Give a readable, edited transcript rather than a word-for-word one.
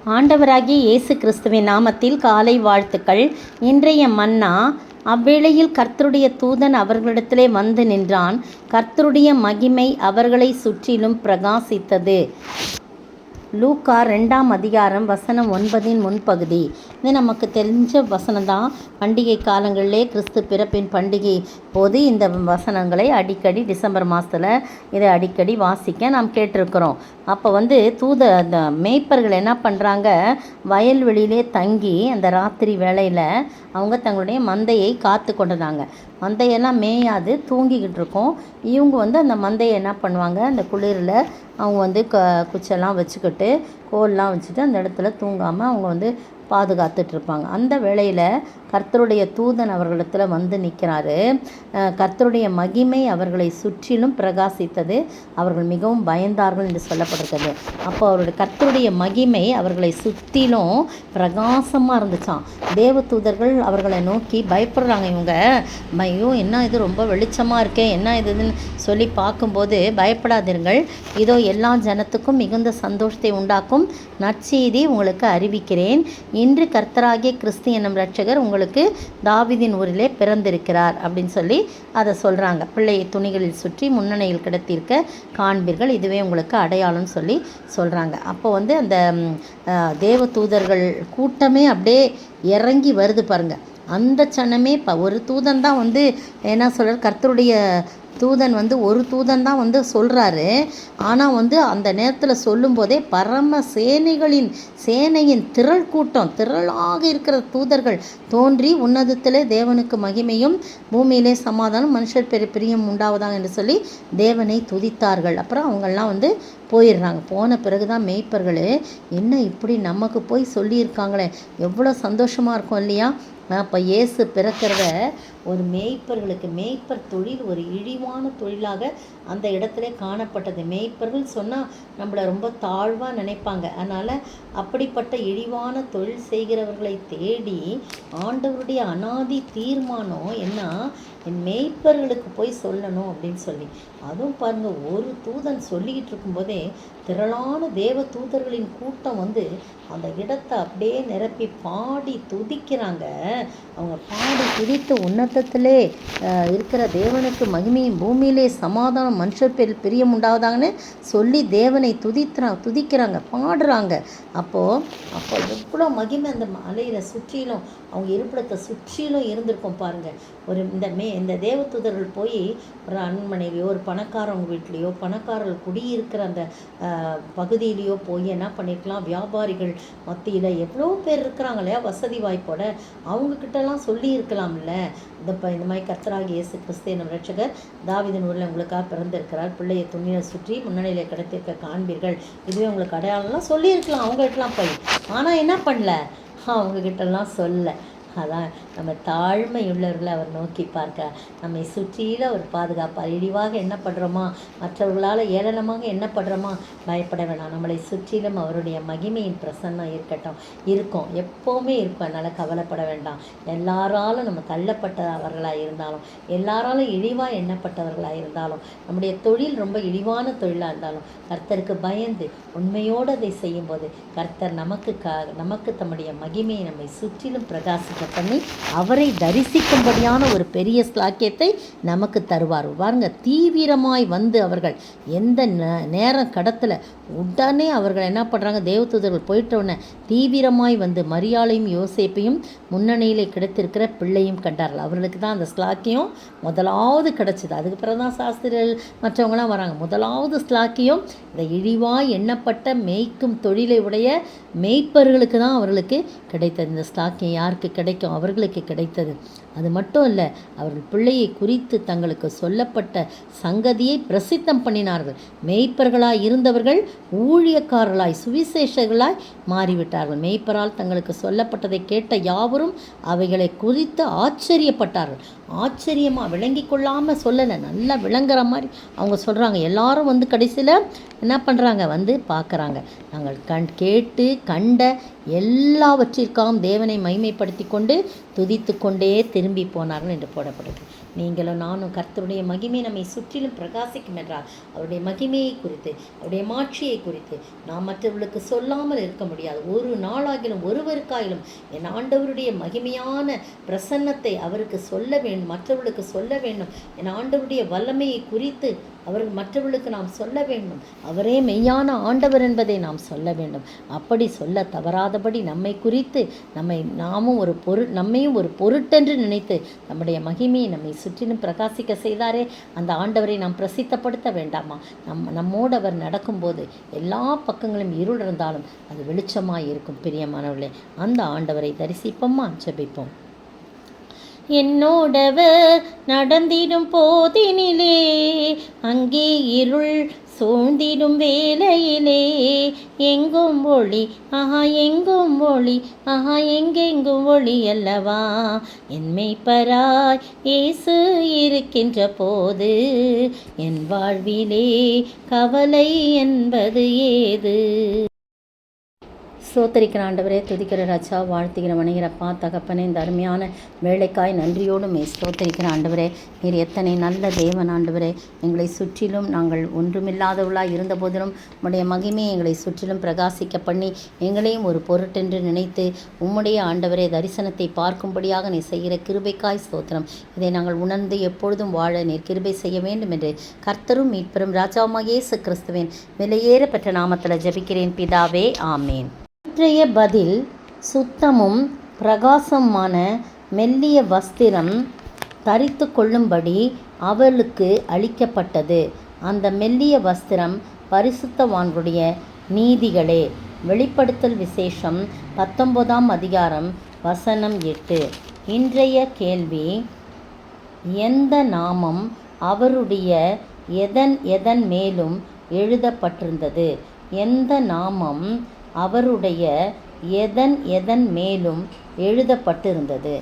ஆண்டவராகிய இயேசு கிறிஸ்துவின் நாமத்தில் காலை வாழ்த்துக்கள். இன்றைய மன்னா. அவ்வேளையில் கர்த்தருடைய தூதன் அவர்களிடத்திலே வந்து நின்றான். கர்த்தருடைய மகிமை அவர்களை சுற்றிலும் பிரகாசித்தது. லூக்கா 2ஆம் அதிகாரம் வசனம் 9 முன்பகுதி. இது நமக்கு தெரிஞ்ச வசனம்தான். பண்டிகை காலங்களிலே கிறிஸ்து பிறப்பின் பண்டிகை போது இந்த வசனங்களை அடிக்கடி டிசம்பர் மாதத்தில் இதை அடிக்கடி வாசிக்க நாம் கேட்டிருக்கிறோம். அப்போ அந்த மேய்ப்பர்கள் என்ன பண்ணுறாங்க, வயல்வெளியிலே தங்கி அந்த ராத்திரி வேளையில் அவங்க தங்களுடைய மந்தையை காத்து கொண்டிருந்தாங்க. மந்தையெல்லாம் மேயாது தூங்கிக்கிட்டு இருக்கோம். இவங்க அந்த மந்தையை என்ன பண்ணுவாங்க, அந்த குளிரில் அவங்க குச்செல்லாம் வச்சுக்கிட்டு கோல்லாம் வச்சுட்டு அந்த இடத்துல தூங்காமல் அவங்க பாதுகாத்துட்ருப்பாங்க. அந்த வேளையில் கர்த்தருடைய தூதன் அவர்களிடத்தில் வந்து நிற்கிறாரு. கர்த்தருடைய மகிமை அவர்களை சுற்றிலும் பிரகாசித்தது. அவர்கள் மிகவும் பயந்தார்கள் என்று சொல்லப்பட்டிருக்கிறது. அப்போ அவருடைய கர்த்தருடைய மகிமை அவர்களை சுற்றிலும் பிரகாசமாக இருந்துச்சான். தேவ தூதர்கள் அவர்களை நோக்கி பயப்படுறாங்க. இவங்க ஐயோ என்ன இது ரொம்ப வெளிச்சமாக இருக்கே, என்ன இதுன்னு சொல்லி பார்க்கும்போது பயப்படாதீர்கள், இதோ எல்லா ஜனத்துக்கும் மிகுந்த சந்தோஷத்தை உண்டாக்கும் நற்செய்தி உங்களுக்கு அறிவிக்கிறேன். இன்று கர்த்தராகிய கிறிஸ்து என்னும் இரட்சகர் உங்களுக்கு தாவீதின் ஊரிலே பிறந்திருக்கிறார் அப்படின்னு சொல்லி அதை சொல்கிறாங்க. பிள்ளையை துணிகளில் சுற்றி முன்னணியில் கிடத்திருக்க காண்பீர்கள், இதுவே உங்களுக்கு அடையாளம்னு சொல்லி சொல்கிறாங்க. அப்போ அந்த தேவ தூதர்கள் கூட்டமே அப்படியே இறங்கி வருது பாருங்கள். அந்த சனமே ஒரு தூதன் தான் என்ன சொல்கிறார், கர்த்தருடைய தூதன் ஒரு தூதன் தான் சொல்கிறாரு. ஆனால் அந்த நேரத்தில் சொல்லும்போதே பரம சேனையின் திரளாக இருக்கிற தூதர்கள் தோன்றி உன்னதத்திலே தேவனுக்கு மகிமையும் பூமியிலே சமாதானம் மனுஷர் பிரியம் உண்டாவதாக என்று சொல்லி தேவனை துதித்தார்கள். அப்புறம் அவங்கெல்லாம் போயிடுறாங்க. போன பிறகு தான் மேய்ப்பர்கள் என்ன இப்படி நமக்கு போய் சொல்லியிருக்காங்களே, எவ்வளோ சந்தோஷமாக இருக்கும் இல்லையா. அப்போ இயேசு பிறக்கிறத ஒரு மேய்ப்பர் தொழில் ஒரு இழிவான தொழிலாக அந்த இடத்துல காணப்பட்டது. மேய்ப்பர்கள் சொன்னால் நம்மளை ரொம்ப தாழ்வாக நினைப்பாங்க. அதனால் அப்படிப்பட்ட இழிவான தொழில் செய்கிறவர்களை தேடி ஆண்டவருடைய அனாதி தீர்மானம் என்ன, என் மேய்ப்பர்களுக்கு போய் சொல்லணும் அப்படின்னு சொல்லி. அதுவும் பாருங்கள், ஒரு தூதன் சொல்லிக்கிட்டு இருக்கும்போதே திரளான தேவ தூதர்களின் கூட்டம் அந்த இடத்தை அப்படியே நிரப்பி பாடி துதிக்கிறாங்க. அவங்க பாடி துதித்து உன்னதத்திலே இருக்கிற தேவனுக்கு மகிமையும் பூமியிலே சமாதானம் மனுஷர் பேரில் பிரியம் உண்டாவதாங்கன்னு சொல்லி தேவனை துதிக்கிறாங்க, பாடுறாங்க. அப்போ எவ்வளோ மகிமை அந்த மலையில் சுற்றிலும் அவங்க இருப்பிடத்தை சுற்றிலும் இருந்திருக்கும் பாருங்கள். இந்த தேவதூதர்கள் போய் ஒரு அரண்மனையிலையோ ஒரு பணக்காரவங்க வீட்லேயோ பணக்காரர்கள் குடியிருக்கிற அந்த பகுதியிலையோ போய் என்ன பண்ணியிருக்கலாம், வியாபாரிகள் மத்தியில் எவ்வளோ பேர் இருக்கிறாங்க இல்லையா, வசதி வாய்ப்போட அவங்கக்கிட்டலாம் சொல்லியிருக்கலாம்ல. இந்த மாதிரி கர்த்தராகிய இயேசு கிறிஸ்து என்னும் இரட்சகர் தாவீதின் ஊரில் உங்களுக்காக பிறந்திருக்கிறார், பிள்ளையை துணியை சுற்றி முன்னணியில் கிடைத்திருக்க காண்பீர்கள், இதுவே உங்களுக்கு அடையாளம்லாம் சொல்லியிருக்கலாம் அவங்ககிட்டலாம் போய். ஆனால் என்ன பண்ணல, அவங்கக்கிட்டலாம் சொல்ல. அதான் நம்ம தாழ்மையுள்ளவர்களை அவர் நோக்கி பார்க்க நம்மை சுற்றியில் அவர் பாதுகாப்பார். இழிவாக என்ன பண்ணுறோமா, மற்றவர்களால் ஏளனமாக என்ன பண்ணுறோமா, பயப்பட வேணாம். நம்மளை சுற்றிலும் அவருடைய மகிமையின் பிரசன்னம் இருக்கும், எப்போவுமே இருக்கும். அதனால் கவலைப்பட வேண்டாம். எல்லாராலும் நம்ம தள்ளப்பட்டவர்களாக இருந்தாலும், எல்லாராலும் இழிவாக எண்ணப்பட்டவர்களாக இருந்தாலும், நம்முடைய தொழில் ரொம்ப இழிவான தொழிலாக இருந்தாலும் கர்த்தருக்கு பயந்து உண்மையோடு அதை செய்யும்போது கர்த்தர் நமக்கு தம்முடைய மகிமையை நம்மை சுற்றிலும் பிரகாசிக்க பண்ணி அவரை தரிசிக்கும்படியான ஒரு பெரிய ஸ்லாக்கியத்தை நமக்கு தருவார். பாருங்க, தீவிரமாய் அவர்கள் எந்த நேரம் கடத்தில் உடனே அவர்கள் என்ன பண்ணுறாங்க, தேவதூதர்கள் போயிட்ட உடனே தீவிரமாய் மரியாளையும் யோசேப்பையும் முன்னணியிலே கிடைத்திருக்கிற பிள்ளையும் கண்டார்கள். அவர்களுக்கு தான் அந்த ஸ்லாக்கியம் முதலாவது கிடச்சிது. அதுக்கு பிறகு தான் சாஸ்திரிகள் மற்றவங்களாம் வராங்க. முதலாவது ஸ்லாக்கியம் இந்த இழிவாய் எண்ணப்பட்ட மேய்க்கும் தொழிலை உடைய மேய்ப்பர்களுக்கு தான் அவர்களுக்கு கிடைத்தது. இந்த ஸ்லாக்கியம் யாருக்கு கிடைக்கும், அவர்களுக்கு கிடைத்தது. அது மட்டும் இல்லை, அவர்கள் பிள்ளையை குறித்து தங்களுக்கு சொல்லப்பட்ட சங்கதியை பிரசித்தம் பண்ணினார்கள். மேய்ப்பர்களாய் இருந்தவர்கள் ஊழியக்காரர்களாய் சுவிசேஷர்களாய் மாறிவிட்டார்கள். மேய்ப்பரால் தங்களுக்கு சொல்லப்பட்டதை கேட்ட யாவரும் அவைகளை குறித்து ஆச்சரியப்பட்டார்கள். ஆச்சரியமாக விளங்கி கொள்ளாமல் சொல்லலை, நல்லா விளங்குற மாதிரி அவங்க சொல்கிறாங்க. எல்லாரும் கடைசியில் என்ன பண்ணுறாங்க, பார்க்குறாங்க. நாங்கள் கேட்டு கண்ட எல்லாவற்றிற்காகவும் தேவனை மகிமைப்படுத்தி கொண்டு துதித்து கொண்டே திரும்பி போனார்கள் என்று போடப்படுது. நீங்களும் நானும் கர்த்தருடைய மகிமை நம்மை சுற்றிலும் பிரகாசிக்கும் என்றால் அவருடைய மகிமையை குறித்து, அவருடைய மாட்சியை குறித்து நாம் மற்றவர்களுக்கு சொல்லாமல் இருக்க முடியாது. ஒரு நாளாகிலும் ஒருவருக்காயிலும் என் ஆண்டவருடைய மகிமையான பிரசன்னத்தை அவருக்கு சொல்ல வேண்டும், மற்றவர்களுக்கு சொல்ல வேண்டும். என் ஆண்டவருடைய வல்லமையை குறித்து அவர்கள் மற்றவர்களுக்கு நாம் சொல்ல வேண்டும். அவரே மெய்யான ஆண்டவர் என்பதை நாம் சொல்ல வேண்டும். அப்படி சொல்ல தவறாதபடி நம்மை குறித்து நம்மையும் ஒரு பொருட்டென்று நினைத்து நம்முடைய மகிமையை நம்மை சுற்றிலும் பிரகாசிக்க செய்தாரே, அந்த ஆண்டவரை நாம் பிரசித்தப்படுத்த வேண்டாமா? நம்மோடு அவர் நடக்கும்போது எல்லா பக்கங்களும் இருள் இருந்தாலும் அது வெளிச்சமாக இருக்கும். பிரியமானவர்களே, அந்த ஆண்டவரை தரிசிப்போமா? ஜெபிப்போம். என்னோடவர் நடந்திடும் போதினிலே, அங்கே இருள் சூழ்ந்திடும் வேளையிலே, எங்கும் ஒளி எங்கும் ஒளி எங்கெங்கும் ஒளி அல்லவா, என் மெய்ப்பராய் இயேசு இருக்கின்ற போது என் வாழ்விலே கவலை என்பது ஏது? ஸ்தோத்திரிக்கிற ஆண்டவரே, துதிக்கிற ராஜா, வாழ்த்துகிற வணிகிறப்பா தகப்பனே, இந்த அருமையான வேலைக்காய் நன்றியோடும் ஸ்தோத்திரிக்கிற ஆண்டவரே. நீர் எத்தனை நல்ல தேவன் ஆண்டவரே. எங்களை சுற்றிலும் நாங்கள் ஒன்றுமில்லாதவர்களாக இருந்த போதிலும் உம்முடைய மகிமையை எங்களை சுற்றிலும் பிரகாசிக்க பண்ணி எங்களையும் ஒரு பொருட்டென்று நினைத்து உம்முடைய ஆண்டவரே தரிசனத்தை பார்க்கும்படியாக நீ செய்கிற கிருபைக்காய் ஸ்தோத்திரம். இதை நாங்கள் உணர்ந்து எப்பொழுதும் வாழ நீர் கிருபை செய்ய வேண்டும் என்று கர்த்தரும் மீட்பெரும் ராஜாவுமாகிய இயேசு கிறிஸ்துவின் விலையேற பெற்ற நாமத்தில் ஜெபிக்கிறேன் பிதாவே, ஆமேன். இன்றைய பதில்: சுத்தமும் பிரகாசமான மெல்லிய வஸ்திரம் தரித்து கொள்ளும்படி அவளுக்கு அளிக்கப்பட்டது. அந்த மெல்லிய வஸ்திரம் பரிசுத்தவான்களுடைய நீதிகளே. வெளிப்படுத்தல் விசேஷம் 19ஆம் அதிகாரம் வசனம் 8. இன்றைய கேள்வி: எந்த நாமம் அவருடைய எதன் மேலும் எழுதப்பட்டிருந்தது? எந்த நாமம் அவருடைய எதன் மேலும் எழுதப்பட்டிருந்தது?